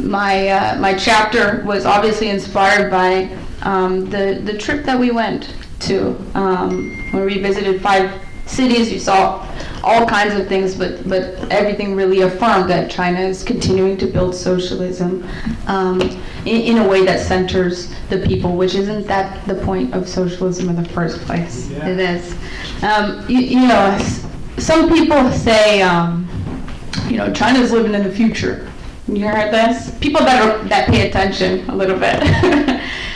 my chapter was obviously inspired by the trip that we went to, where we visited 5 cities. We saw all kinds of things, but everything really affirmed that China is continuing to build socialism in a way that centers the people, which isn't that the point of socialism in the first place. Yeah. It is. You know, some people say, you know, China's living in the future. You heard this? People that pay attention a little bit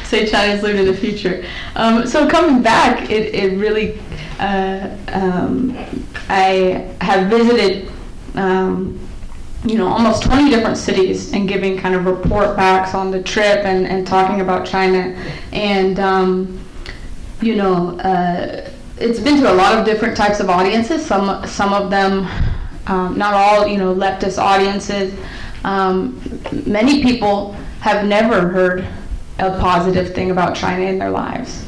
say China's living in the future. So coming back, it really, I have visited, you know, almost 20 different cities and giving kind of report backs on the trip and talking about China. And, you know, it's been to a lot of different types of audiences. Some of them, not all, you know, leftist audiences. Many people have never heard a positive thing about China in their lives,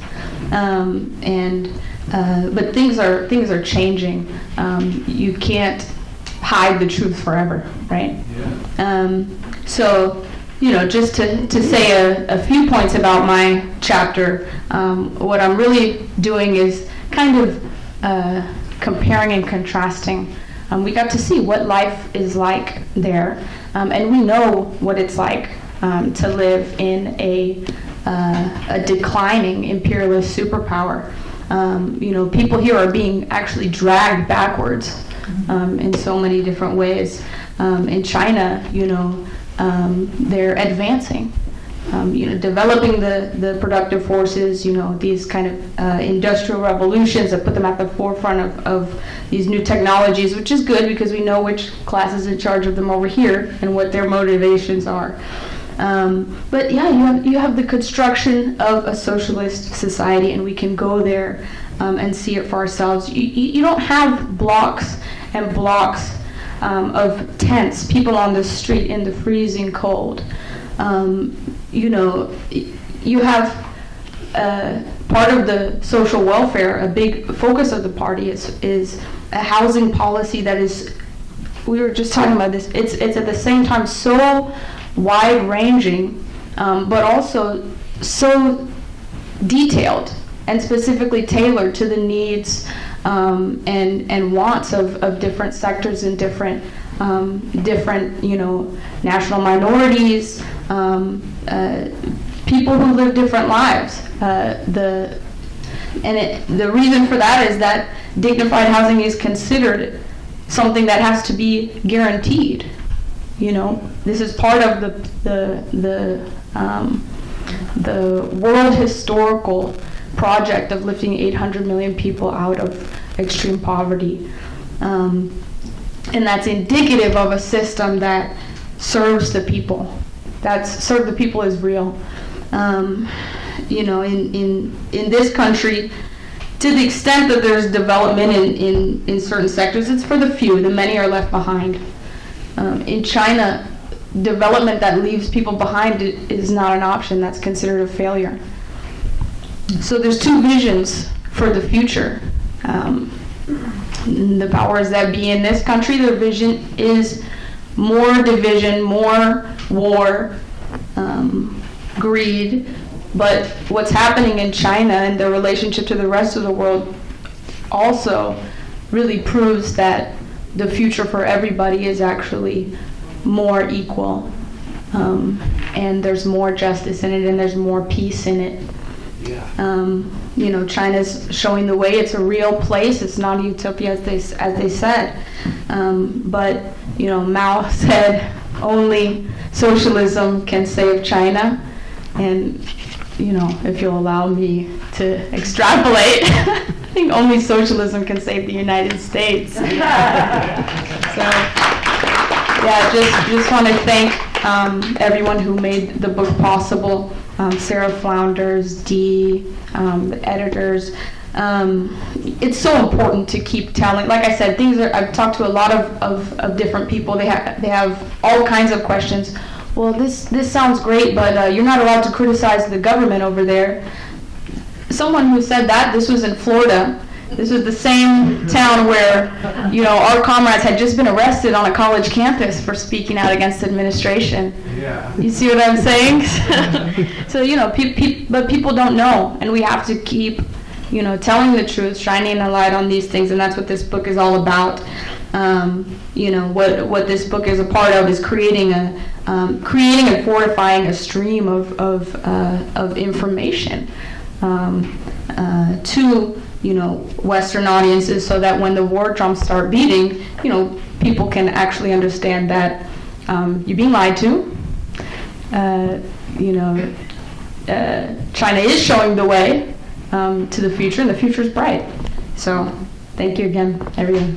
but things are changing. You can't hide the truth forever, right? Yeah. So, you know, just to say a few points about my chapter, what I'm really doing is kind of comparing and contrasting. We got to see what life is like there, and we know what it's like to live in a declining imperialist superpower. You know, people here are being actually dragged backwards in so many different ways. In China, you know, they're advancing. You know, developing the productive forces, you know, these kind of industrial revolutions that put them at the forefront of these new technologies, which is good because we know which class is in charge of them over here and what their motivations are. But yeah, you have the construction of a socialist society, and we can go there and see it for ourselves. You don't have blocks and blocks of tents, people on the street in the freezing cold. You know, you have part of the social welfare, a big focus of the party is a housing policy that is, we were just talking about this, it's at the same time so wide-ranging, but also so detailed and specifically tailored to the needs and wants of different sectors and different, you know, national minorities, people who live different lives. The reason for that is that dignified housing is considered something that has to be guaranteed. You know, this is part of the world historical project of lifting 800 million people out of extreme poverty. And that's indicative of a system that serves the people. Serve the people is real. You know, in this country, to the extent that there's development in certain sectors, it's for the few. The many are left behind. In China, development that leaves people behind is not an option. That's considered a failure. So there's 2 visions for the future. The powers that be in this country, their vision is more division, more war, greed. But what's happening in China and their relationship to the rest of the world also really proves that the future for everybody is actually more equal, and there's more justice in it, and there's more peace in it. Yeah. You know, China's showing the way. It's a real place. It's not a utopia as they said. But you know, Mao said only socialism can save China, and you know, if you'll allow me to extrapolate, I think only socialism can save the United States. So, yeah, just want to thank everyone who made the book possible. Sarah Flounders, Dee, the editors. It's so important to keep telling. Like I said, I've talked to a lot of different people. They have all kinds of questions. Well, this sounds great, but you're not allowed to criticize the government over there. Someone who said that, this was in Florida, This was the same town where, our comrades had just been arrested on a college campus for speaking out against administration. Yeah. You see what I'm saying? So, but people don't know, and we have to keep, telling the truth, shining a light on these things, and that's what this book is all about. What this book is a part of is creating and fortifying a stream of information to Western audiences, so that when the war drums start beating, people can actually understand that you're being lied to. China is showing the way to the future, and the future is bright. So, thank you again, everyone.